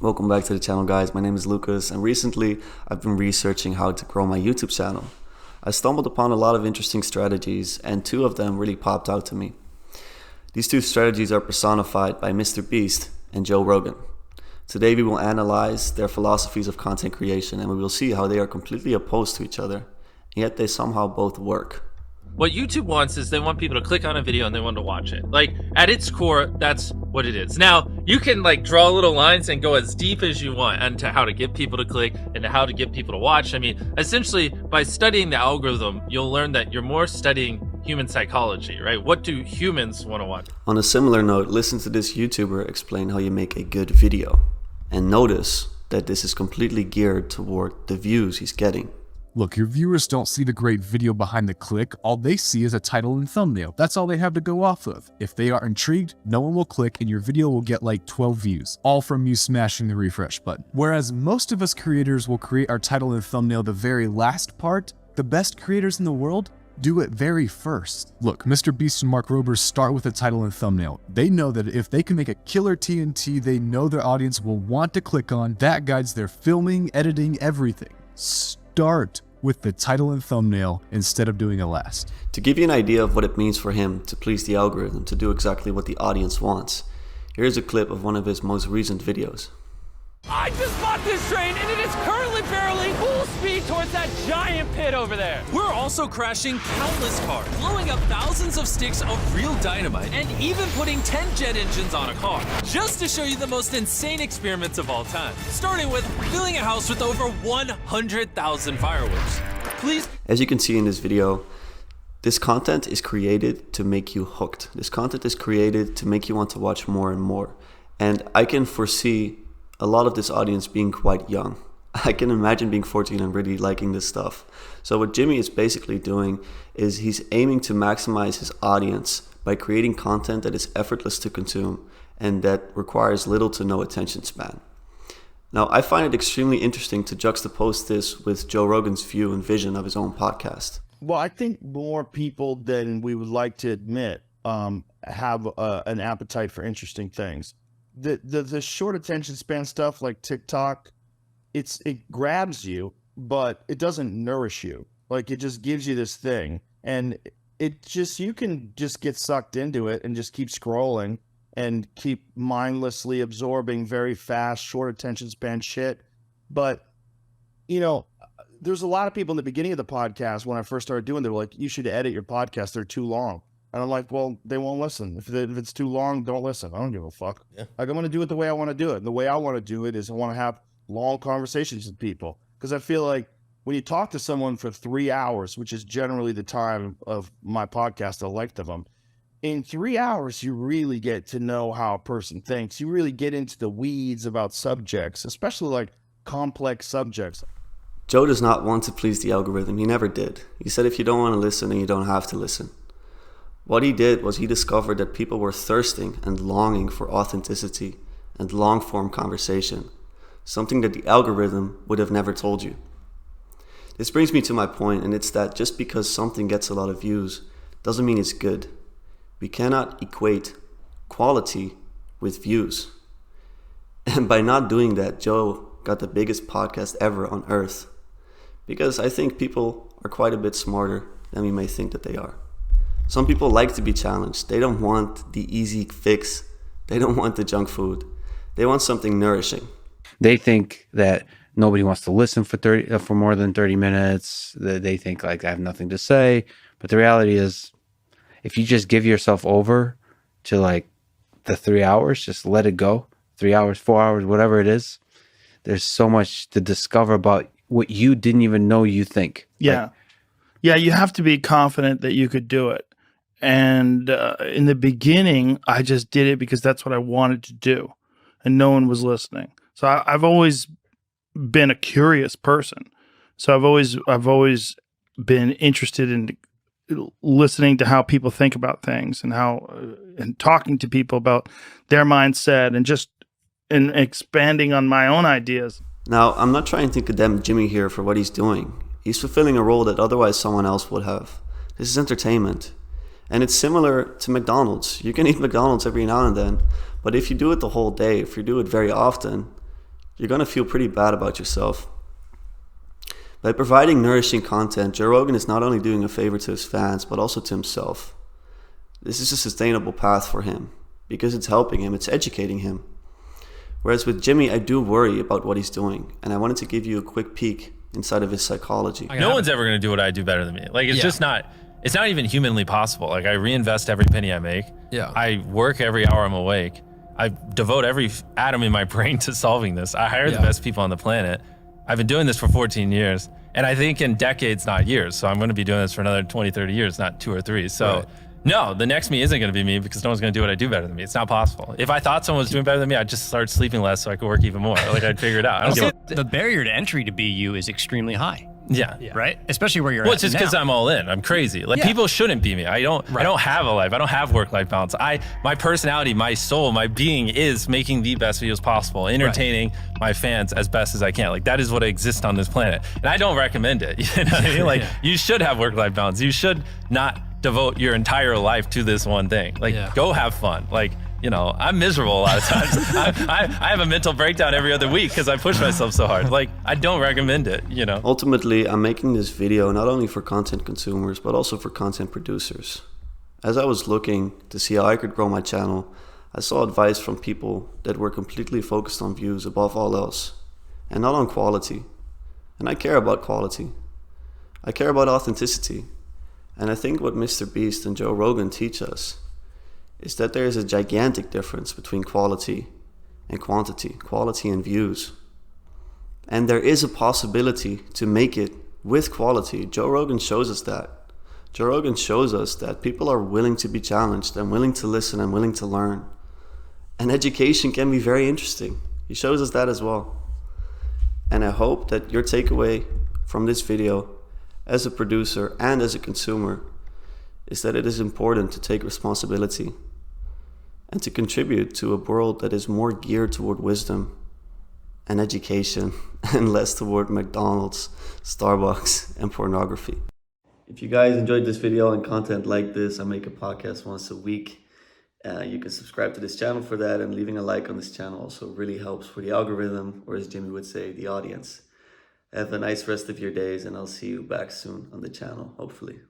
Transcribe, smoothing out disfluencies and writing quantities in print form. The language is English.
Welcome back to the channel, guys. My name is Lucas, and recently I've been researching how to grow my YouTube channel. I stumbled upon a lot of interesting strategies, and two of them really popped out to me. These two strategies are personified by Mr. Beast and Joe Rogan. Today we will analyze their philosophies of content creation, and we will see how they are completely opposed to each other, and yet they somehow both work. What YouTube wants is they want people to click on a video and they want to watch it. Like, at its core, that's what it is. Now, you can like draw little lines and go as deep as you want into how to get people to click and how to get people to watch. I mean, essentially, by studying the algorithm, you'll learn that you're more studying human psychology, right? What do humans want to watch? On a similar note, listen to this YouTuber explain how you make a good video. And notice that this is completely geared toward the views he's getting. Look, your viewers don't see the great video behind the click. All they see is a title and thumbnail. That's all they have to go off of. If they are intrigued, no one will click and your video will get like 12 views, all from you smashing the refresh button. Whereas most of us creators will create our title and thumbnail the very last part, the best creators in the world do it very first. Look, Mr. Beast and Mark Rober start with a title and thumbnail. They know that if they can make a killer TNT, they know their audience will want to click on. That guides their filming, editing, everything. Start with the title and thumbnail instead of doing a last. To give you an idea of what it means for him to please the algorithm, to do exactly what the audience wants, here's a clip of one of his most recent videos. I just bought this train and it is currently barreling full speed towards that giant pit over there. We're also crashing countless cars, blowing up thousands of sticks of real dynamite, and even putting 10 jet engines on a car, just to show you the most insane experiments of all time, starting with filling a house with over 100,000 fireworks. Please. As you can see in this video, this content is created to make you hooked. This content is created to make you want to watch more and more. And I can foresee a lot of this audience being quite young. I can imagine being 14 and really liking this stuff. So what Jimmy is basically doing is he's aiming to maximize his audience by creating content that is effortless to consume and that requires little to no attention span. Now, I find it extremely interesting to juxtapose this with Joe Rogan's view and vision of his own podcast. Well, I think more people than we would like to admit have an appetite for interesting things. The short attention span stuff like TikTok, it grabs you, but it doesn't nourish you. Like, it just gives you this thing, and you can just get sucked into it and just keep scrolling and keep mindlessly absorbing very fast, short attention span shit. But, you know, there's a lot of people in the beginning of the podcast when I first started doing, they were like, you should edit your podcast, they're too long. And I'm like, well, they won't listen. If it's too long, don't listen. I don't give a fuck. Yeah. Like, I'm going to do it the way I want to do it. And the way I want to do it is I want to have long conversations with people. Because I feel like when you talk to someone for 3 hours, which is generally the time of my podcast, the length of them, in 3 hours, you really get to know how a person thinks. You really get into the weeds about subjects, especially like complex subjects. Joe does not want to please the algorithm. He never did. He said if you don't want to listen, then you don't have to listen. What he did was he discovered that people were thirsting and longing for authenticity and long-form conversation, something that the algorithm would have never told you. This brings me to my point, and it's that just because something gets a lot of views doesn't mean it's good. We cannot equate quality with views. And by not doing that, Joe got the biggest podcast ever on earth, because I think people are quite a bit smarter than we may think that they are. Some people like to be challenged. They don't want the easy fix. They don't want the junk food. They want something nourishing. They think that nobody wants to listen for more than 30 minutes. They think like I have nothing to say. But the reality is, if you just give yourself over to like the 3 hours, just let it go. 3 hours, 4 hours, whatever it is. There's so much to discover about what you didn't even know you think. Yeah. Yeah, you have to be confident that you could do it. And in the beginning, I just did it because that's what I wanted to do, and no one was listening. So I've always been a curious person. So I've always been interested in listening to how people think about things and and talking to people about their mindset and expanding on my own ideas. Now, I'm not trying to condemn Jimmy here for what he's doing. He's fulfilling a role that otherwise someone else would have. This is entertainment. And it's similar to McDonald's. You can eat McDonald's every now and then, but if you do it the whole day, if you do it very often, you're going to feel pretty bad about yourself. By providing nourishing content, Joe Rogan is not only doing a favor to his fans, but also to himself. This is a sustainable path for him because it's helping him, it's educating him. Whereas with Jimmy, I do worry about what he's doing, and I wanted to give you a quick peek inside of his psychology. No one's ever going to do what I do better than me. Like, it's just not, it's not even humanly possible. Like, I reinvest every penny I make. Yeah. I work every hour I'm awake. I devote every atom in my brain to solving this. I hire the best people on the planet. I've been doing this for 14 years, and I think in decades, not years. So I'm going to be doing this for another 20, 30 years, not 2 or 3. So no, the next me isn't going to be me because no one's going to do what I do better than me. It's not possible. If I thought someone was doing better than me, I'd just start sleeping less so I could work even more. Like, I'd figure it out. I don't give a The barrier to entry to be you is extremely high. Yeah. Right? Especially where you're Well, at it's just because now. I'm all in. I'm crazy. Like, people shouldn't be me. I don't have a life. I don't have work-life balance. My personality, my soul, my being is making the best videos possible, entertaining my fans as best as I can. Like, that is what exists on this planet. And I don't recommend it. You know what I mean? Like, you should have work-life balance. You should not devote your entire life to this one thing. Like, go have fun. Like, you know, I'm miserable a lot of times. I have a mental breakdown every other week because I push myself so hard. Like, I don't recommend it, you know? Ultimately, I'm making this video not only for content consumers, but also for content producers. As I was looking to see how I could grow my channel, I saw advice from people that were completely focused on views above all else, and not on quality. And I care about quality. I care about authenticity. And I think what Mr. Beast and Joe Rogan teach us is that there is a gigantic difference between quality and quantity, quality and views. And there is a possibility to make it with quality. Joe Rogan shows us that. Joe Rogan shows us that people are willing to be challenged and willing to listen and willing to learn. And education can be very interesting. He shows us that as well. And I hope that your takeaway from this video as a producer and as a consumer is that it is important to take responsibility and to contribute to a world that is more geared toward wisdom and education and less toward McDonald's, Starbucks, and pornography. If you guys enjoyed this video and content like this, I make a podcast once a week. You can subscribe to this channel for that, and leaving a like on this channel also really helps for the algorithm, or as Jimmy would say, the audience. Have a nice rest of your days, and I'll see you back soon on the channel, hopefully.